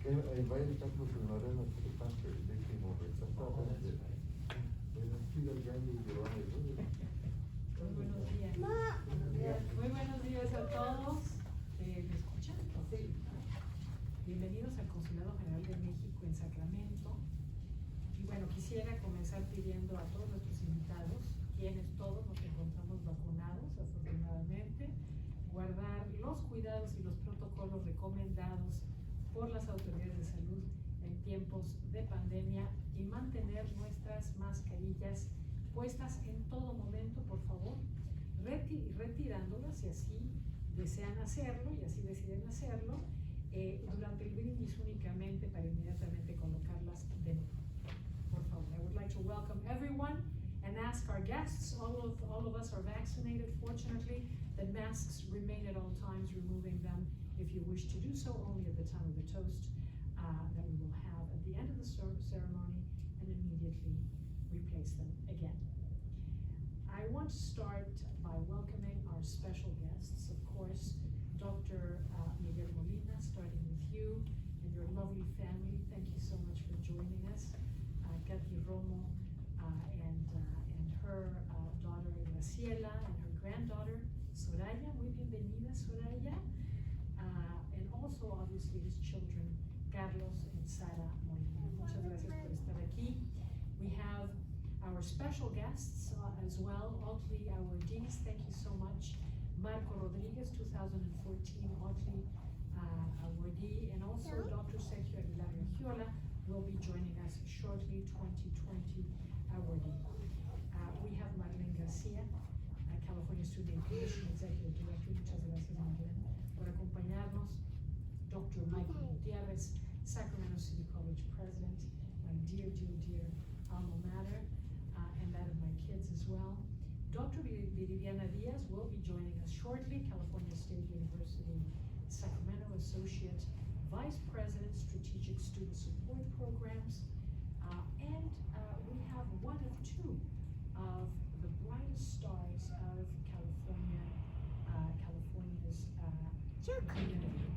Vai estar professionale nostre tante decimo exactamente. Muy buenos días. Muy buenos días a todos. ¿Me escuchan? Sí. Bienvenidos al Consulado General de México en Sacramento. Y bueno, quisiera comenzar pidiendo a todos nuestros invitados, quienes todos nos encontramos vacunados, afortunadamente, guardar los cuidados y los protocolos recomendados por las autoridades de salud en tiempos de pandemia y mantener nuestras mascarillas puestas en todo momento, por favor, retirándolas si así desean hacerlo y así deciden hacerlo, durante el brindis únicamente para inmediatamente colocarlas de nuevo. Por favor, I would like to welcome everyone and ask our guests, all of us are vaccinated, fortunately, that masks remain at all times, removing them if you wish to do so, only at the time of the toast that we will have at the end of the ceremony, and immediately replace them again. I want to start by welcoming our special guests, of course, Dr. Miguel Molina, starting with you and your lovely family. Thank you so much for joining us. Kathy Romo and her daughter Graciela and her granddaughter Soraya. Muy bienvenida, Soraya. And also, obviously, his children, Carlos and Sara Molina. Muchas gracias por estar aquí. We have our special guests as well, Ohtli awardees, thank you so much. Marco Rodriguez, 2014 Ohtli awardee, and also Dr. Sergio Aguilar Regiola will be joining us shortly, 2020 awardee. We have Marlene Garcia, California Student Commission Executive Director. Muchas gracias, Marlene, por acompañarnos. Dr. Michael Gutierrez, Sacramento City College President, my dear, dear, dear alma mater, and that of my kids as well. Dr. Viridiana Diaz will be joining us shortly, California State University, Sacramento Associate Vice President, Strategic Student Support Programs, and we have one of two of the brightest stars of California, California's community,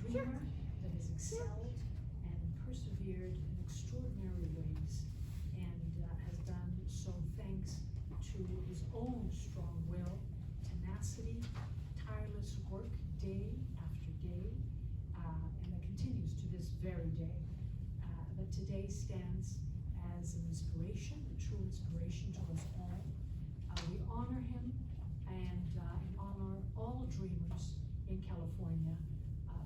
dreamer that has excelled and persevered in extraordinary ways, and has done so thanks to his own strong will, tenacity, tireless work day after day, and that continues to this very day. That today stands as an inspiration, a true inspiration to us all. We honor him and honor all dreamers in California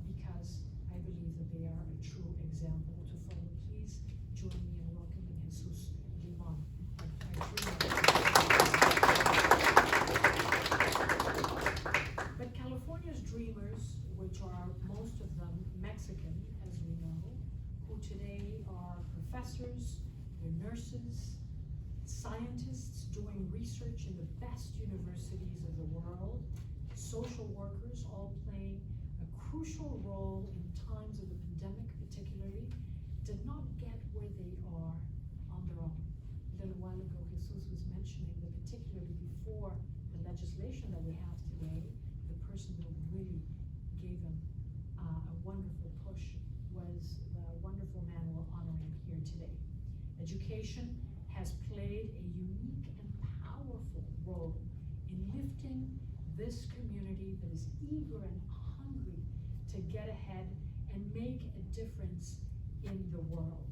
because I believe that they are a true example to follow. Please join me in welcoming Jesus Limon. But California's dreamers, which are most of them Mexican, as we know, who today are professors, they're nurses, scientists doing research in the best universities of the world, social workers, all playing a crucial role in times of the pandemic particularly, did not get where they are on their own. A little while ago, Jesus was mentioning that particularly before the legislation that we have today, the person that really gave them a wonderful push was the wonderful man we're honoring here today. Education has played a unique and powerful role in lifting this community that is eager and hungry to get ahead and make a difference in the world.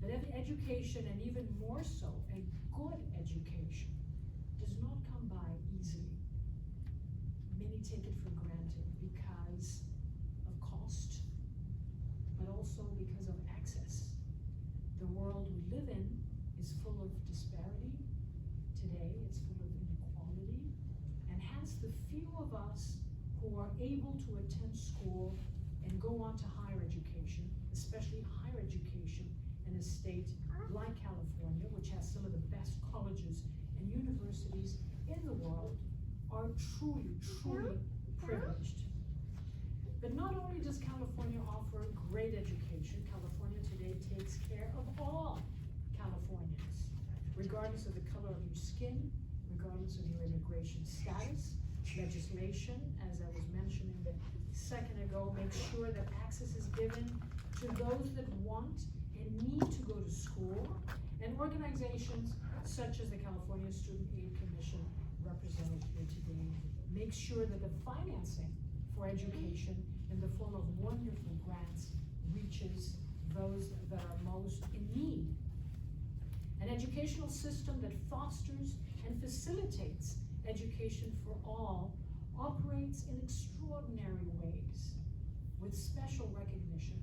But education, and even more so, a good education, does not come by easily. Many take it for granted because of cost, but also because of access. The world we live in is full of disparity. Today, it's full of inequality, and hence the few of us who are able to attend school and go on to higher education, especially higher education in a state like California, which has some of the best colleges and universities in the world, are truly, truly privileged. But not only does California offer great education, California today takes care of all Californians, regardless of the color of your skin, regardless of your immigration status, legislation, as I was mentioning a second ago, makes sure that access is given to those that want and need to go to school, and organizations such as the California Student Aid Commission, represented here today, make sure that the financing for education in the form of wonderful grants reaches those that are most in need. An educational system that fosters and facilitates education for all operates in extraordinary ways, with special recognition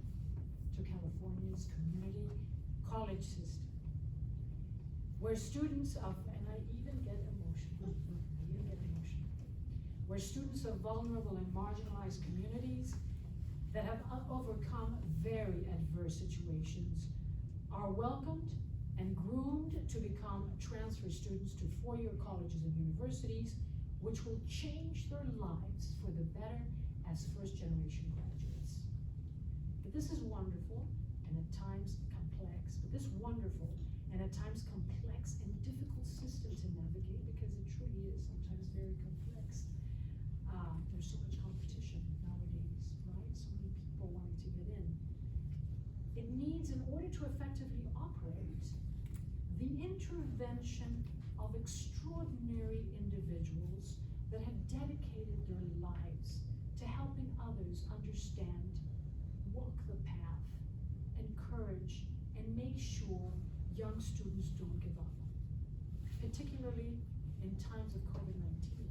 to California's community college system, where students of, and I even get emotional, where students of vulnerable and marginalized communities that have overcome very adverse situations are welcomed and groomed to become transfer students to four-year colleges and universities, which will change their lives for the better as first-generation graduates. But this is wonderful and at times complex, but this wonderful and at times complex and difficult system to navigate, because it truly is sometimes very complex. There's so much competition nowadays, right? So many people wanting to get in. It needs, in order to effectively operate, the intervention of extraordinary individuals that have dedicated their lives to helping others understand, walk the path, encourage, and make sure young students don't give up, particularly in times of COVID-19,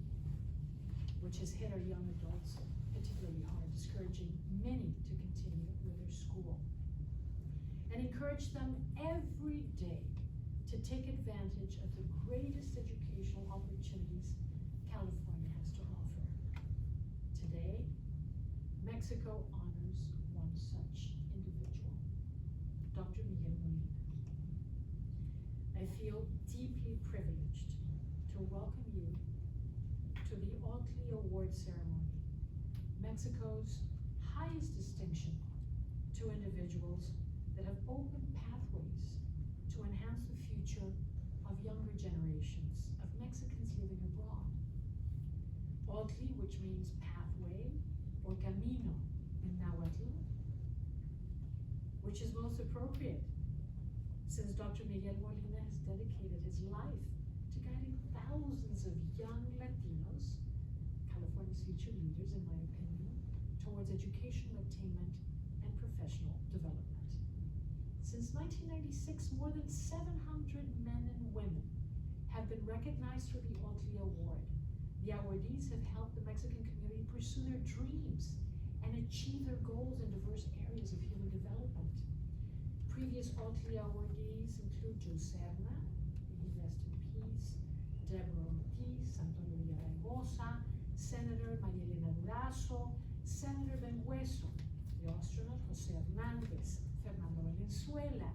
which has hit our young adults particularly hard, discouraging many to continue with their school. And encourage them every day to take advantage of the greatest educational opportunities California has to offer. Today, Mexico honors one such individual, Dr. Miguel Molina. I feel deeply privileged to welcome you to the Ohtli Award ceremony, Mexico's highest distinction to individuals that have opened pathways to enhance the future of younger generations of Mexicans living abroad. Ohtli, which means pathway or camino in Nahuatl, which is most appropriate since Dr. Miguel Molina has dedicated his life to guiding thousands of young Latinos, California's future leaders in my opinion, towards educational attainment and professional development. Since 1996, more than 700 men and women have been recognized for the Ohtli Award. The awardees have helped the Mexican community pursue their dreams and achieve their goals in diverse areas of human development. Previous Ohtli awardees include Joe Serna, may he rest in peace, Deborah Ortiz, Antonio Villaraigosa, Senator María Elena Durazo, Senator Bengueso, the astronaut Jose Hernandez, Fernando Valenzuela,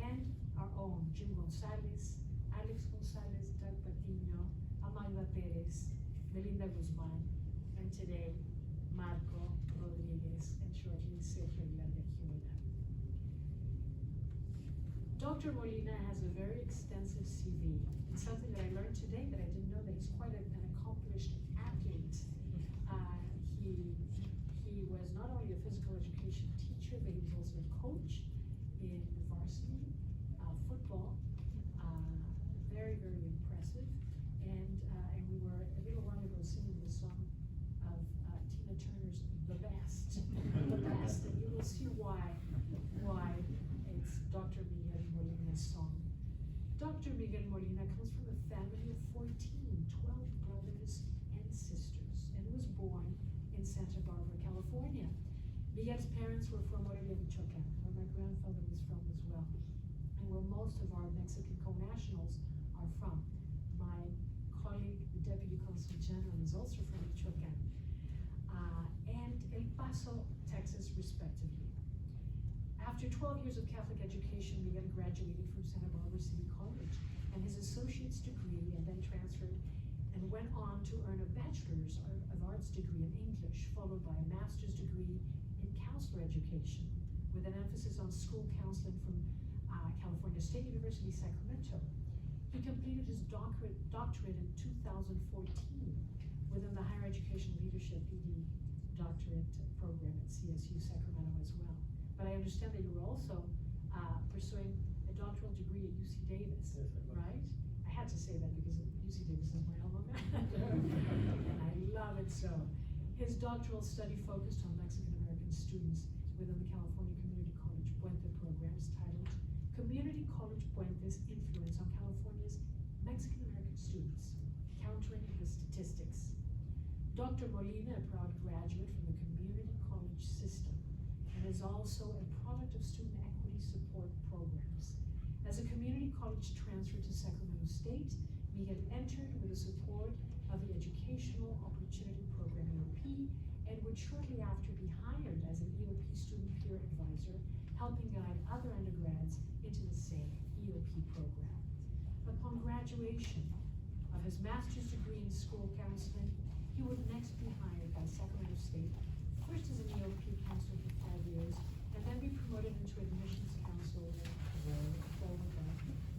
and our own Jim Gonzalez, Alex Gonzalez, Doug Patino, Amalva Perez, Melinda Guzman, and today, Marco Rodriguez, and shortly Sergio Villarreal. Dr. Molina has a very extensive CV, and something that I learned today that I didn't know, that he's quite an accomplished athlete. He was not only a physical education teacher, but he was also a coach in varsity football. Very, very impressive. And we were a little while ago singing the song of Tina Turner's "The Best," "The Best," and you will see why it's Dr. Miguel Molina's song. Dr. Miguel Molina comes from a family of 12 brothers and sisters, and was born in Santa Barbara, California. Miguel's parents were from Ohtli, Michoacan, where my grandfather was from as well, and where most of our Mexican co-nationals are from. My colleague, the Deputy Consul General, is also from Michoacan, and El Paso, Texas, respectively. After 12 years of Catholic education, Miguel graduated from Santa Barbara City College and his associate's degree, and then transferred and went on to earn a bachelor's of arts degree in English, followed by a master's degree in counselor education, with an emphasis on school counseling from California State University, Sacramento. He completed his doctorate in 2014 within the Higher Education Leadership ED doctorate program at CSU Sacramento as well. But I understand that you were also pursuing a doctoral degree at UC Davis, Yes, I was. right? I had to say that because UC Davis is my alma mater, and I love it so. His doctoral study focused on Mexican American students within the California Community College Puente programs, titled Community College Puente's Influence on California's Mexican American Students, Countering the Statistics. Dr. Molina, a proud graduate from the community college system, and is also a product of student equity support programs. As a community college transferred to Sacramento State, Miguel entered with the support of the Educational Opportunity Program EOP, and would shortly after be hired as an EOP student peer advisor, helping guide other undergrads into the same EOP program. Upon graduation of his master's degree in school counseling, he would next be hired by Sacramento State, first as an EOP counselor for 5 years, and then be promoted into admissions counselor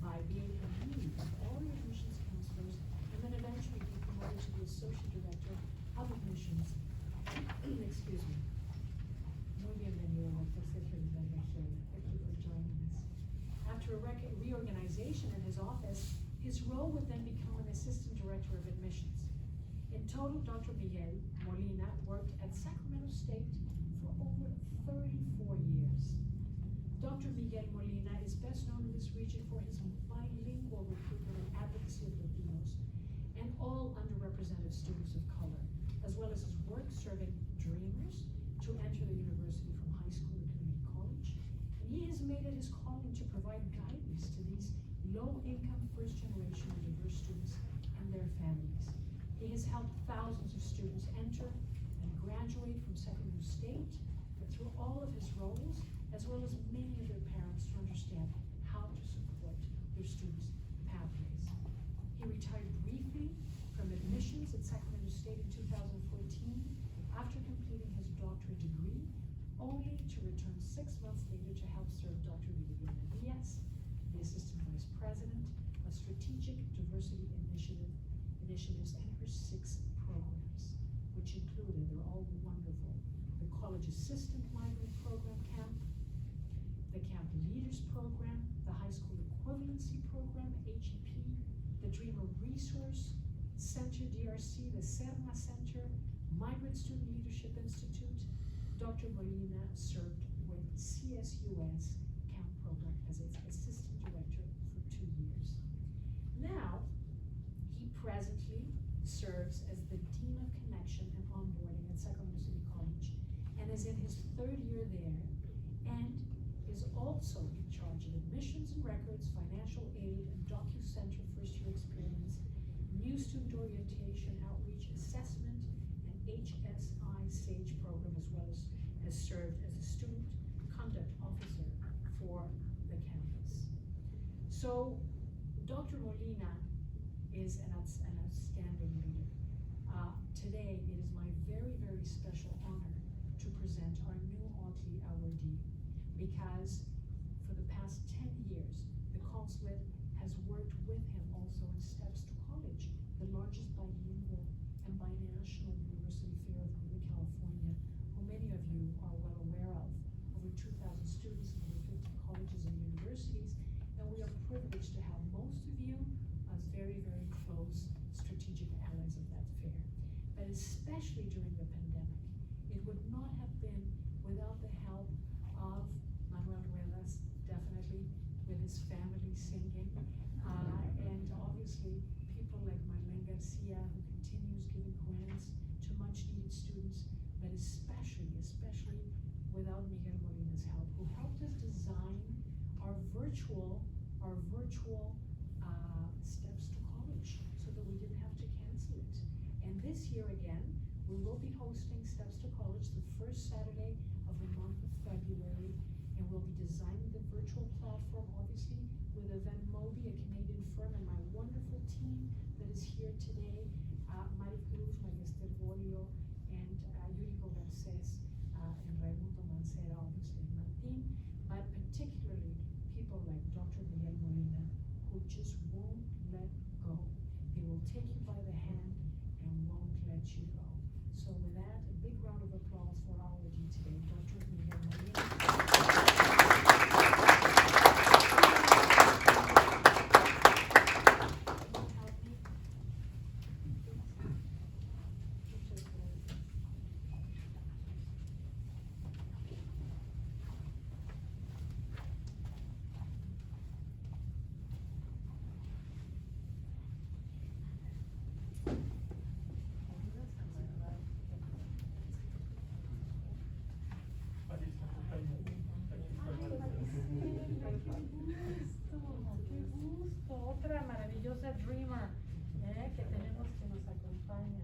by being a lead of all the admissions counselors, and then eventually be promoted to the associate director of admissions. Excuse me. Muy bienvenido, Dr. Sergio Rivera. Thank you for joining us. After a reorganization in his office, his role would then become an assistant director of admissions. In total, Dr. Miguel Molina worked at Sacramento State for over 34 years. Dr. Miguel Molina is best known in this region for his bilingual recruitment and advocacy of Latinos and all underrepresented students of color, as well as his work serving dreamers to enter the university from high school or community college. And he has made it his calling to provide guidance to these low-income, first-generation and diverse students and their families. He has helped thousands of students enter and graduate from Sacramento State, but through all of his roles, as well as many of their parents, to understand how to support their students' pathways. He retired briefly from admissions at Sacramento State in 2014 after completing his doctorate degree, only to return 6 months later to help serve Dr. Viviana Diaz, the Assistant Vice President of Strategic Diversity Initiatives, and her 6 programs, which include, and they're all wonderful, the College Assistant Migrant Program Camp, the Camp Leaders Program, the High School Equivalency Program, HEP, the Dreamer Resource Center, DRC, the SERMA Center, Migrant Student Leadership Institute. Dr. Molina served with CSUS Camp Program as its Assistant Director for 2 years. Now, he presently serves as the Dean of Connection and Onboarding at Sacramento City College, and is in his 3rd year there, and is also in charge of admissions and records, financial aid, and DocuCenter first-year experience, new student orientation, outreach, assessment, and HSI SAGE program, as well as has served as a student conduct officer for the campus. So, Dr. Molina is an outstanding leader. Today, it is my very, very special honor to present our new Ohtli awardee, because for the past 10 years, the consulate has worked with him also in Steps to College, the largest bilingual and binational university fair of Northern California, who many of you are well aware of. Over 2,000 students in over 50 colleges and universities, and we are privileged to have most of you as very, very close strategic allies of that fair. But especially during the pandemic, it would not have been without the help of Manuel Ruelas, definitely, with his family singing, and obviously people like Marlene Garcia, who continues giving grants to much needed students, but especially without Miguel Molina's help, who helped us design our virtual Steps to College, so that we didn't have to cancel it. And this year again, we will be hosting Steps to College the first Saturday of the month of February, and we'll be designing the virtual platform, obviously, with Eventmobi, a Canadian firm, and my wonderful team that is here today, Maricruz, Magister Bolio, and Yuriko Garces, and Raimundo Mancera, obviously, and Martin, but particularly people like Dr. Miguel Molina, who just won't let go. They will take you by the hand and won't let let you go. So with that, a big round of applause for all of you today. Dr. Miguel Molina. Otra maravillosa dreamer que tenemos que nos acompaña.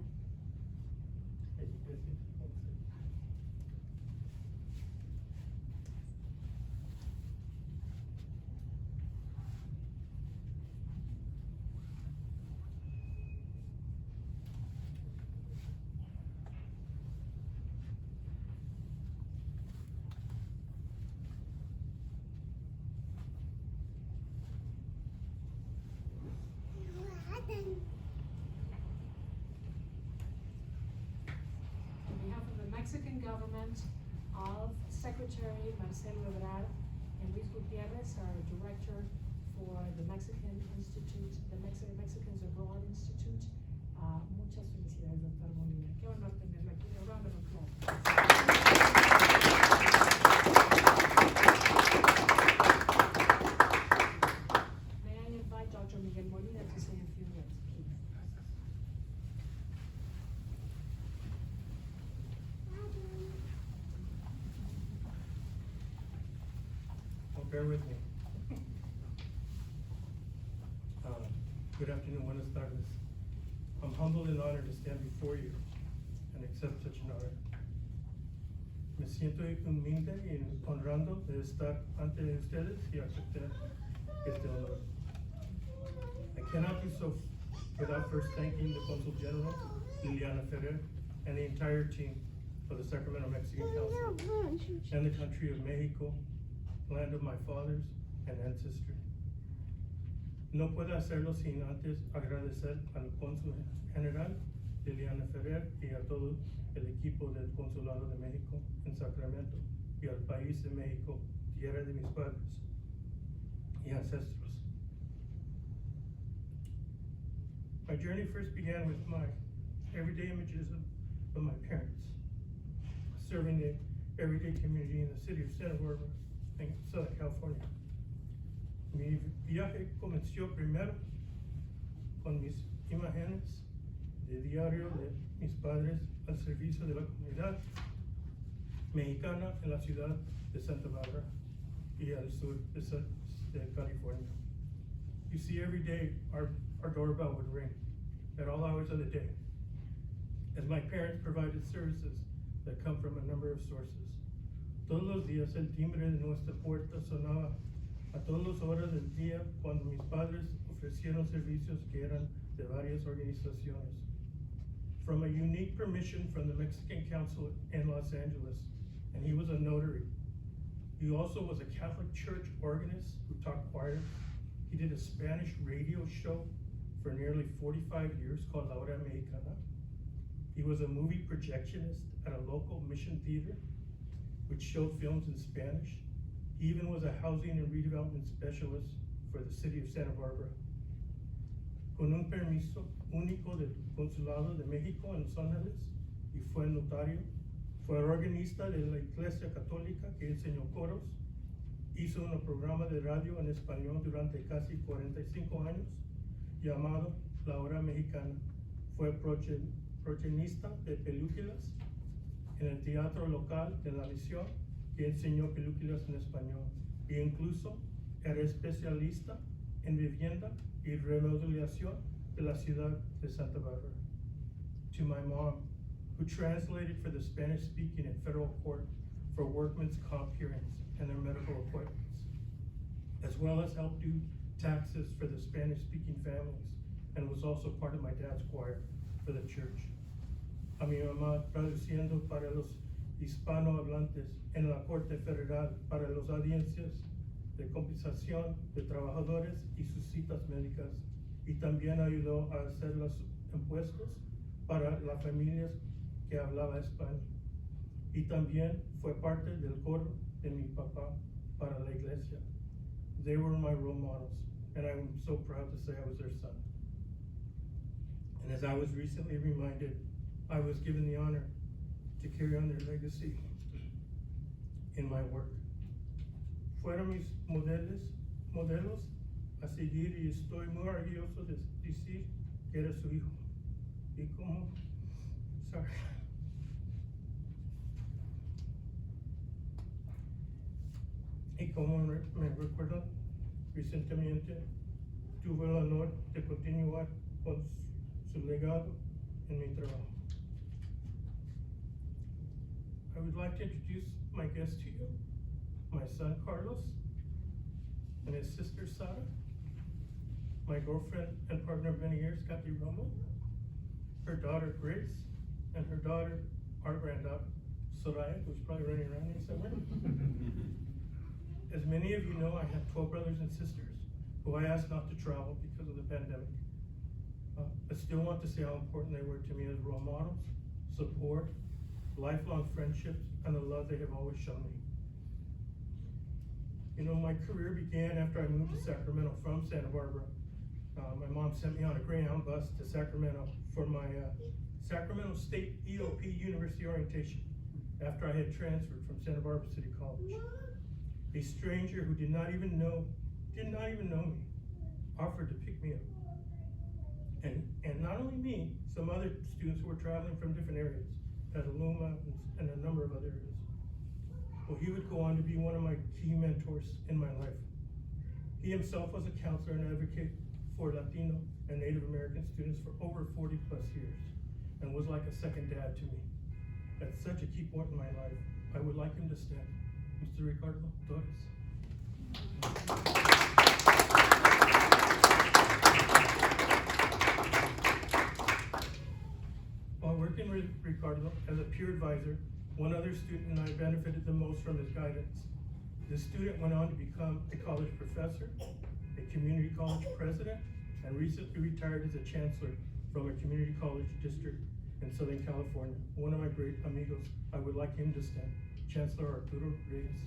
On behalf of the Mexican government, of Secretary Marcelo Ebrard and Luis Gutierrez, our director for the Mexican Institute, the Mexicans Abroad Institute, muchas felicidades, doctor Molina. Qué honor tenerlo aquí. A round of applause. May I invite Dr. Miguel Molina to say a few words, please. Bear with me. Good afternoon, buenas tardes. I'm humbled and honored to stand before you and accept such an honor. Me siento humilde y honrando de estar ante ustedes y aceptar este honor. I cannot do so without first thanking the Consul General, Liliana Ferrer, and the entire team of the Sacramento Mexican Council and the country of Mexico, land of my fathers and ancestry. No puedo hacerlo sin antes agradecer al Cónsul General Liliana Ferrer y a todo el equipo del Consulado de México en Sacramento y al país de México, tierra de mis padres y ancestros. My journey first began with my everyday images of my parents, serving the everyday community in the city of Santa Barbara, en Southern California. Mi viaje comenzó primero con mis imágenes de diario de mis padres al servicio de la comunidad mexicana en la ciudad de Santa Barbara y al sur de California. You see, every day our doorbell would ring at all hours of the day, as my parents provided services that come from a number of sources. Todos los días el timbre de nuestra puerta sonaba a todas las horas del día cuando mis padres ofrecieron servicios que eran de varias organizaciones. From a unique permission from the Mexican Council in Los Angeles, and he was a notary. He also was a Catholic church organist who taught choir. He did a Spanish radio show for nearly 45 years called La Hora Mexicana. He was a movie projectionist at a local mission theater, which showed films in Spanish. He even was a housing and redevelopment specialist for the city of Santa Barbara. Con un permiso único del Consulado de México en Los Ángeles, y fue notario, fue organista de la Iglesia Católica que enseñó coros, hizo un programa de radio en español durante casi 45 años, llamado La Hora Mexicana. Fue protagonista de películas en el teatro local de la misión, que enseñó películas en español, e incluso era especialista en vivienda y remodelación de la ciudad de Santa Barbara. To my mom, who translated for the Spanish-speaking in federal court for workmen's comp hearings and their medical appointments, as well as helped do taxes for the Spanish-speaking families, and was also part of my dad's choir for the church. A mi mamá traduciendo para los hispanohablantes en la Corte Federal para las audiencias de compensación de trabajadores y sus citas médicas, y también ayudó a hacer los impuestos para las familias que hablaba español. Y también fue parte del coro de mi papá para la iglesia. They were my role models, and I'm so proud to say I was their son. And as I was recently reminded, I was given the honor to carry on their legacy in my work. Fueron mis modelos a seguir, y estoy muy orgulloso de decir que era su hijo. Y como, me recuerdo recientemente, tuve el honor de continuar con su legado en mi trabajo. I would like to introduce my guest to you, my son Carlos, and his sister Sara, my girlfriend and partner of many years, Kathy Romo, her daughter Grace, and her daughter, our granddaughter, Soraya, who's probably running around here somewhere. As many of you know, I have 12 brothers and sisters who I asked not to travel because of the pandemic. I still want to say how important they were to me as role models, support, lifelong friendships, and the love they have always shown me. You know, my career began after I moved to Sacramento from Santa Barbara. My mom sent me on a Greyhound bus to Sacramento for my Sacramento State EOP University orientation after I had transferred from Santa Barbara City College. A stranger who did not even know me, offered to pick me up. And not only me, some other students who were traveling from different areas, Petaluma and a number of other areas. Well, he would go on to be one of my key mentors in my life. He himself was a counselor and advocate for Latino and Native American students for over 40 plus years, and was like a second dad to me. At such a key point in my life, I would like him to stand. Mr. Ricardo Torres. While working with Ricardo as a peer advisor, one other student and I benefited the most from his guidance. This student went on to become a college professor, a community college president, and recently retired as a chancellor from a community college district in Southern California. One of my great amigos. I would like him to stand. Chancellor Arturo Reyes.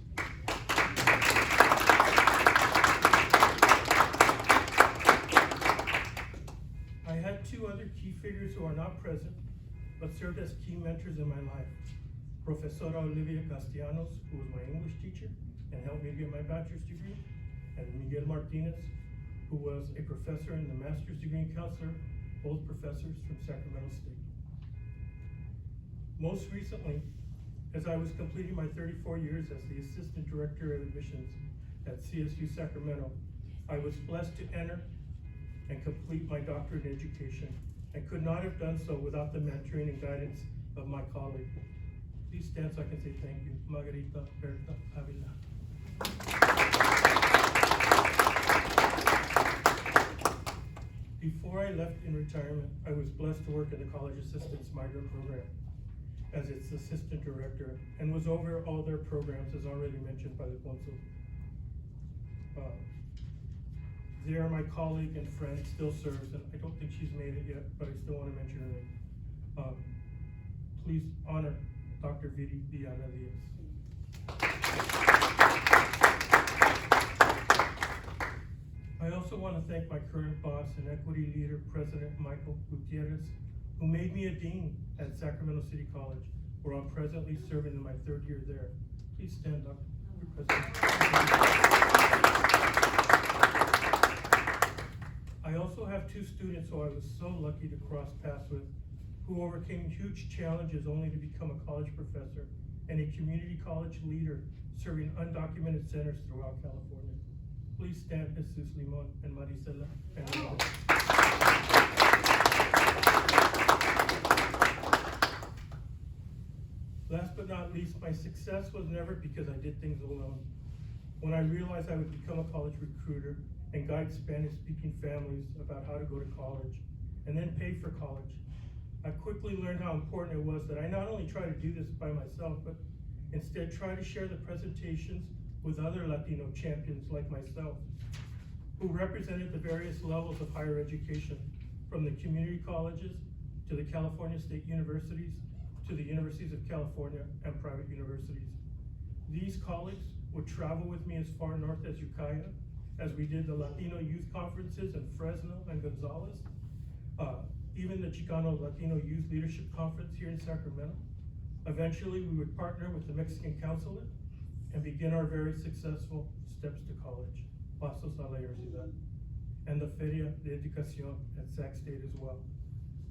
I had two other key figures who are not present, but served as key mentors in my life. Professora Olivia Castellanos, who was my English teacher and helped me get my bachelor's degree, and Miguel Martinez, who was a professor and the master's degree in counselor, both professors from Sacramento State. Most recently, as I was completing my 34 years as the Assistant Director of Admissions at CSU Sacramento, I was blessed to enter and complete my doctorate in education, and could not have done so without the mentoring and guidance of my colleague. Please stand so I can say thank you, Margarita Berta Avila. Before I left in retirement, I was blessed to work in the College Assistance Migrant Program as its assistant director, and was over all their programs, as already mentioned by the consul. They are my colleague and friend, still serves, and I don't think she's made it yet, but I still want to mention her name. Please honor Dr. Viri Diana Diaz. I also want to thank my current boss and equity leader, President Michael Gutierrez, who made me a dean at Sacramento City College, where I'm presently serving in my third year there. Please stand up, President. I also have two students who I was so lucky to cross paths with, who overcame huge challenges only to become a college professor and a community college leader serving undocumented centers throughout California. Please stand, Jesus Limon and Maricela and Last but not least, my success was never because I did things alone. When I realized I would become a college recruiter and guide Spanish-speaking families about how to go to college and then pay for college, I quickly learned how important it was that I not only try to do this by myself, but instead try to share the presentations with other Latino champions like myself, who represented the various levels of higher education, from the community colleges to the California State Universities, to the Universities of California, and private universities. These colleagues would travel with me as far north as Ukiah, as we did the Latino youth conferences in Fresno and Gonzales, even the Chicano Latino Youth Leadership Conference here in Sacramento. Eventually, we would partner with the Mexican Consulate and begin our very successful Steps to College, Pasos a la Universidad, and the Feria de Educación at Sac State as well.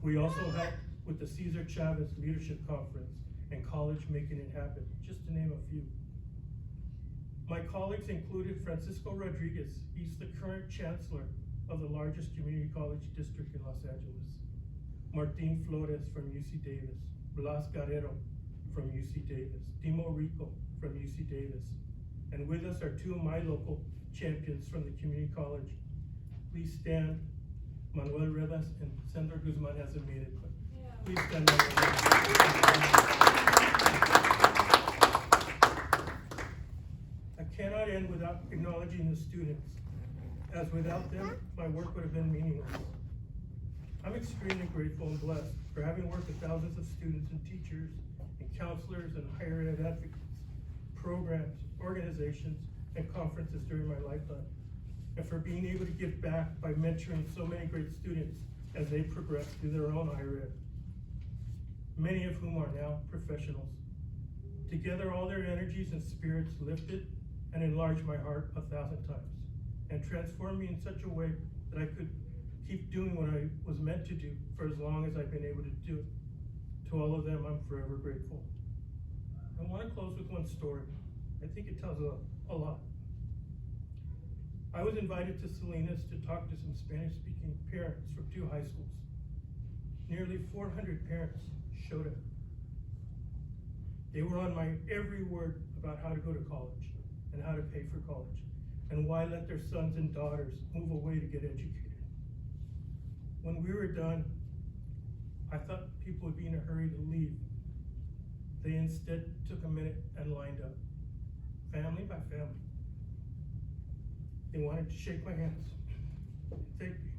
We also helped with the Cesar Chavez Leadership Conference and College Making It Happen, just to name a few. My colleagues included Francisco Rodriguez. He's the current chancellor of the largest community college district in Los Angeles. Martin Flores from UC Davis. Blas Guerrero from UC Davis. Timo Rico from UC Davis. And with us are two of my local champions from the community college. Please stand. Manuel Rivas and Sandra Guzman hasn't made it, but please stand. I cannot end without acknowledging the students, as without them, my work would have been meaningless. I'm extremely grateful and blessed for having worked with thousands of students and teachers and counselors and higher ed advocates, programs, organizations, and conferences during my lifetime, and for being able to give back by mentoring so many great students as they progress through their own higher ed, many of whom are now professionals. Together, all their energies and spirits lifted and enlarged my heart 1,000 times, and transformed me in such a way that I could keep doing what I was meant to do for as long as I've been able to do it. To all of them, I'm forever grateful. I want to close with one story. I think it tells a lot. I was invited to Salinas to talk to some Spanish-speaking parents from 2 high schools. Nearly 400 parents showed up. They were on my every word about how to go to college and how to pay for college, and why let their sons and daughters move away to get educated. When we were done, I thought people would be in a hurry to leave. They instead took a minute and lined up, family by family. They wanted to shake my hands, thank me.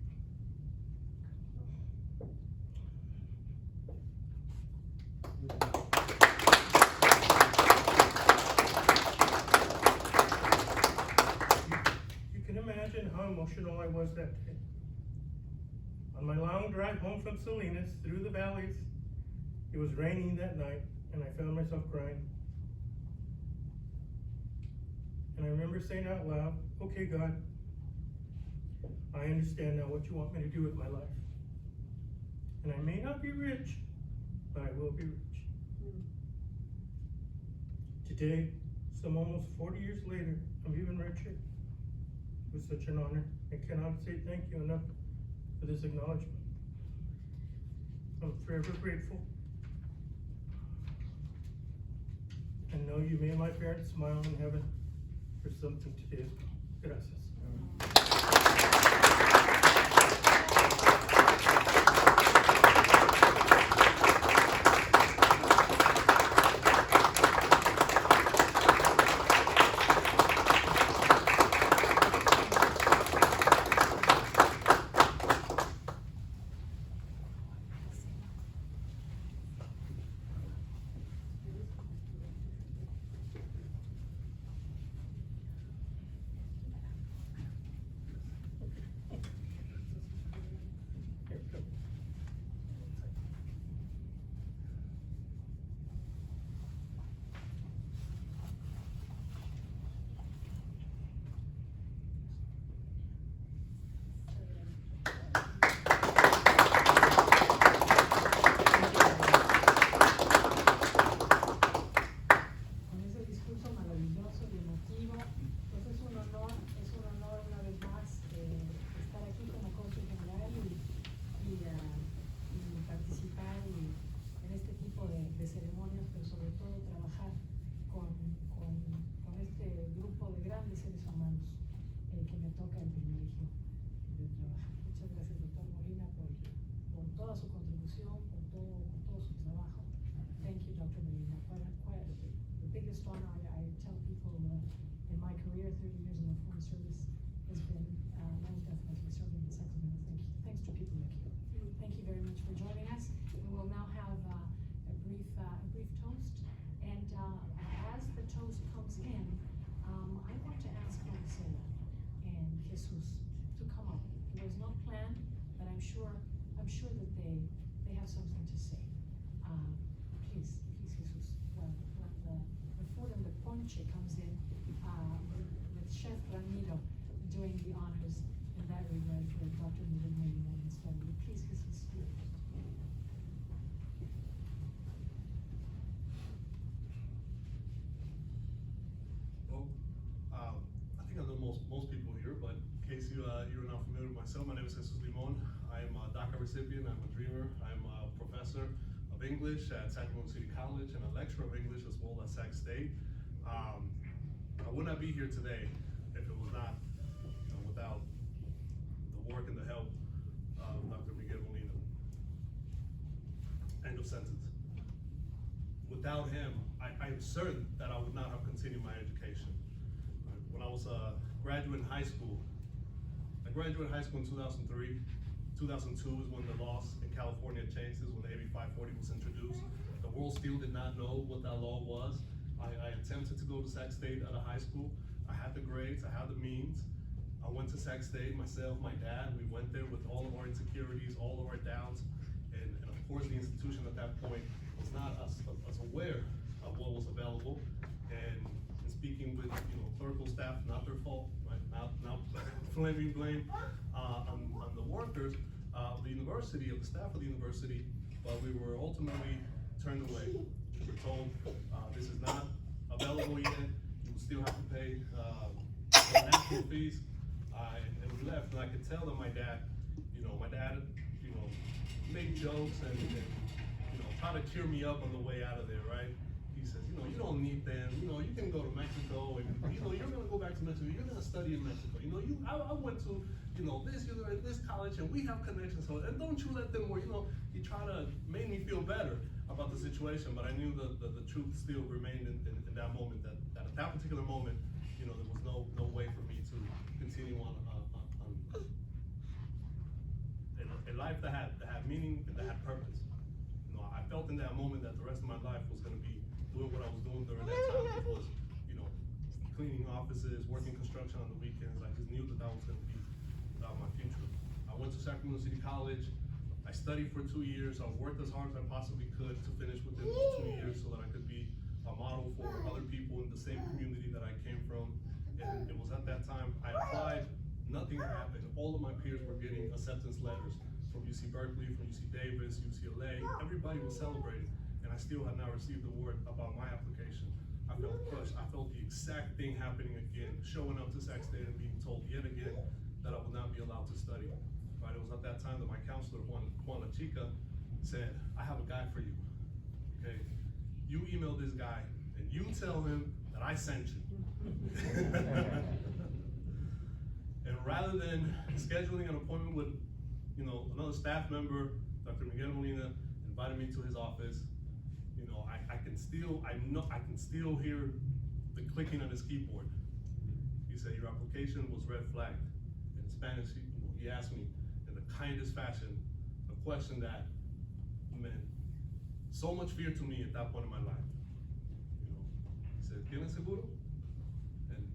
You can imagine how emotional I was that day. On my long drive home from Salinas through the valleys, it was raining that night, and I found myself crying. And I remember saying out loud, okay, God, I understand now what you want me to do with my life. And I may not be rich, but I will be rich. Today, some almost 40 years later, I'm even richer. It was such an honor. I cannot say thank you enough for this acknowledgement. I'm forever grateful. And know you made my parents smile in heaven for something today as well. Gracias. Que me toca el privilegio de trabajar. Muchas gracias, doctor Molina, por toda su contribución, por todo su trabajo. Thank you, Dr. Molina. Quite the biggest honor I tell people in my career, 30 years in the foreign service, has been most definitely serving in Sacramento. Thanks to people like you. Thank you very much for joining us. Please, Jesus. Well, I think I know most people here, but in case you're not familiar with myself, my name is Jesus Limon. I am a DACA recipient, I'm a dreamer, I'm a professor of English at Sacramento City College and a lecturer of English as well as Sac State. I would not be here today if it was not without the work and the help of Dr. Miguel Molina. End of sentence. Without him, I am certain that I would not have continued my education. When I was a graduate in high school, I graduated high school in 2003. 2002 is when the laws in California changed, is when AB 540 was introduced. The world still did not know what that law was. I attempted to go to Sac State out of high school. I had the grades, I had the means. I went to Sac State, myself, my dad, we went there with all of our insecurities, all of our doubts, and of course the institution at that point was not as aware of what was available. And in speaking with clerical staff, not their fault, right? Not blaming blame on the workers of the university, of the staff of the university, but we were ultimately turned away. We were told this is not available yet. You still have to pay the national fees. And we left, and I could tell that my dad made jokes and try to cheer me up on the way out of there, right? He says, you don't need them. You can go to Mexico, and you're gonna go back to Mexico. You're gonna study in Mexico. I went to this college, and we have connections. So, and don't you let them worry. He tried to make me feel better about the situation, but I knew the truth still remained in that moment. That at that particular moment, there was no way for me to continue on a life that had meaning and that had purpose. I felt in that moment that the rest of my life was going to be doing what I was doing during that time, which was, cleaning offices, working construction on the weekends. I just knew that was going to be my future. I went to Sacramento City College. I studied for 2 years. I worked as hard as I possibly could to finish within those 2 years so that I could be a model for other people in the same community that I came from. And it was at that time I applied, nothing happened. All of my peers were getting acceptance letters from UC Berkeley, from UC Davis, UCLA. Everybody was celebrating, and I still had not received the word about my application. I felt crushed. I felt the exact thing happening again, showing up to Sac State and being told yet again that I would not be allowed to study. Right? It was at that time that my counselor, Juan La Chica, said, I have a guy for you. Okay? You email this guy, and you tell him that I sent you. And rather than scheduling an appointment with another staff member, Dr. Miguel Molina invited me to his office. I can still hear the clicking on his keyboard. He said, your application was red flagged. In Spanish, he asked me in the kindest fashion a question that meant so much fear to me at that point in my life. He said, ¿Tienes seguro? And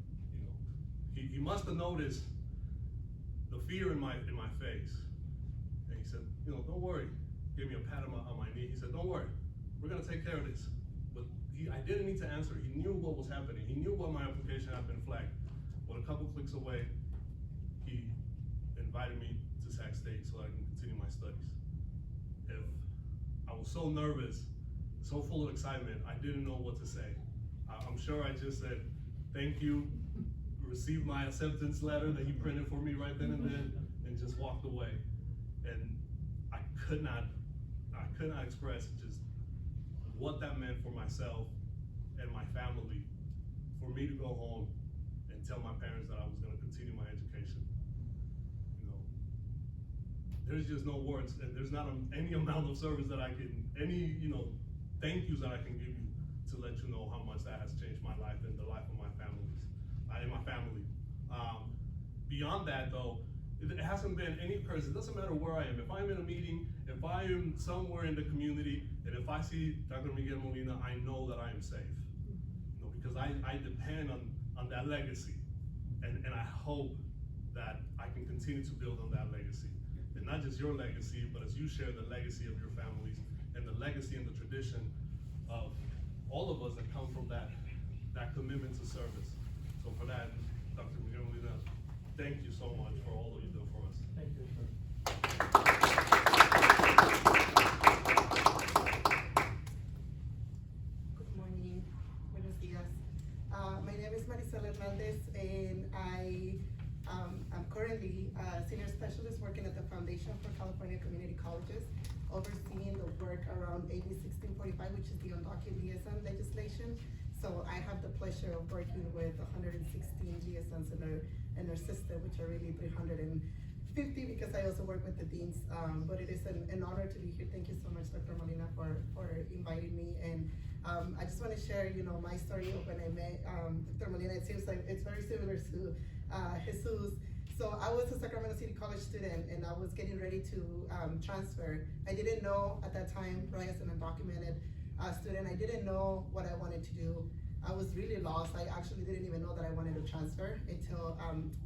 he must have noticed the fear in my face. And he said, don't worry. Gave me a pat on my knee. He said, don't worry, we're gonna take care of this. But I didn't need to answer. He knew what was happening. He knew what my application had been flagged. But a couple clicks away, he invited me to Sac State so I can continue my studies. I was so nervous, so full of excitement, I didn't know what to say. I'm sure I just said, thank you, received my acceptance letter that he printed for me right then and then, and just walked away. And I could not express just what that meant for myself and my family, for me to go home and tell my parents that I was gonna continue my education. There's just no words, and there's not any amount of service that I can, any thank yous that I can give you to let you know how much that has changed my life and the life of my family. Beyond that though, it hasn't been any person. It doesn't matter where I am. If I'm in a meeting, if I am somewhere in the community, and if I see Dr. Miguel Molina, I know that I am safe. Because I depend on that legacy, and I hope that I can continue to build on that legacy. And not just your legacy, but as you share the legacy of your families and the legacy and the tradition of all of us that come from that commitment to service. So for that, Dr. Miguel Molina, thank you so much for all that you do for us. Thank you, sir. colleges, overseeing the work around AB 1645, which is the undocumented liaison legislation. So I have the pleasure of working with 116 liaisons in our system, which are really 350 because I also work with the deans. But it is an honor to be here. Thank you so much, Dr. Molina, for inviting me. And I just want to share, my story of when I met Dr. Molina. It seems like it's very similar to Jesus. So I was a Sacramento City College student, and I was getting ready to transfer. I didn't know at that time, right, as an undocumented student, I didn't know what I wanted to do. I was really lost. I actually didn't even know that I wanted to transfer until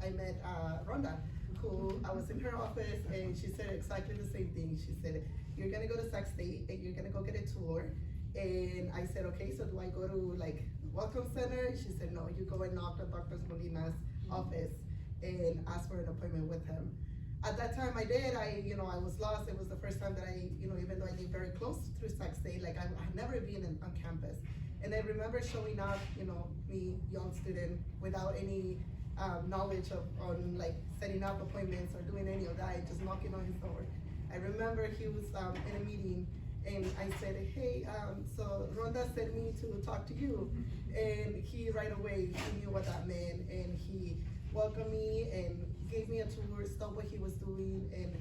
I met Rhonda, who I was in her office, and she said exactly the same thing. She said, you're gonna go to Sac State, and you're gonna go get a tour. And I said, okay, so do I go to like Welcome Center? She said, no, you go and knock on Dr. Molina's office and ask for an appointment with him. At that time I did, I was lost. It was the first time that I, even though I lived very close through Sac State, like I had never been on campus. And I remember showing up, me, young student, without any knowledge on like setting up appointments or doing any of that, just knocking on his door. I remember he was in a meeting, and I said, hey, so Rhonda sent me to talk to you. And he right away, he knew what that meant, and he welcomed me and gave me a tour, stopped what he was doing, and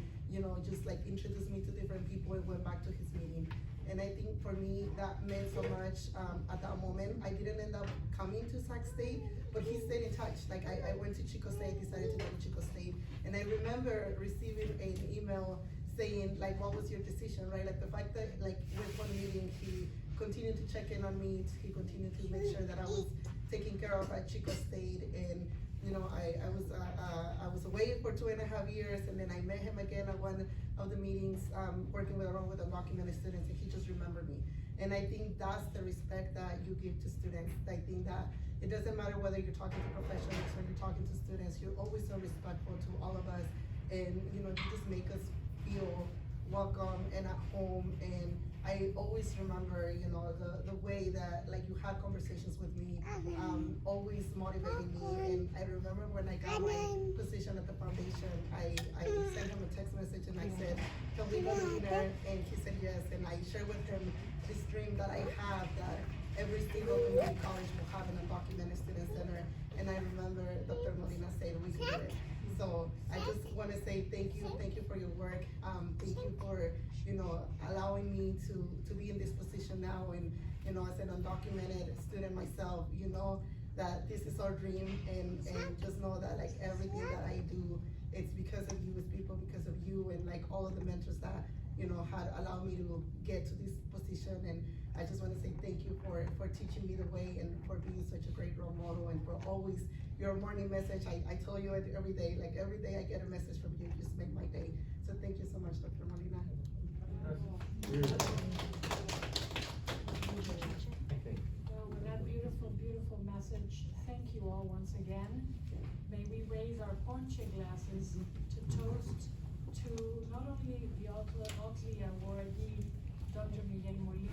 just like introduced me to different people and went back to his meeting. And I think for me, that meant so much at that moment. I didn't end up coming to Sac State, but he stayed in touch. Like I went to Chico State, decided to go to Chico State. And I remember receiving an email saying, like, what was your decision, right? Like the fact that, like, with one meeting, he continued to check in on me. He continued to make sure that I was taken care of at Chico State. And I was away for 2.5 years, and then I met him again at one of the meetings, working along with undocumented students, and he just remembered me. And I think that's the respect that you give to students. I think that it doesn't matter whether you're talking to professionals or you're talking to students, you're always so respectful to all of us, and you just make us feel welcome and at home. And I always remember, the way that like you had conversations with me, always motivating me. And I remember when I got my position at the foundation, I sent him a text message and I said, can we go to dinner? And he said yes. And I shared with him this dream that I have, that every single community college will have an undocumented student center. And I remember Dr. Molina said we can do it. So I just want to say thank you for your work. Thank you for allowing me to be in this position now. And as an undocumented student myself, that this is our dream, and just know that like everything that I do, it's because of you, it's people because of you, and like all of the mentors that had allowed me to get to this position. And I just want to say thank you for teaching me the way, and for being such a great role model, and for always your morning message. I tell you it every day, like every day I get a message from you, just make my day. So thank you so much, Dr. Molina. Well, with that beautiful message, thank you all once again. May we raise our ponche glasses to toast to not only the Ohtli awardee, Dr. Miguel Molina,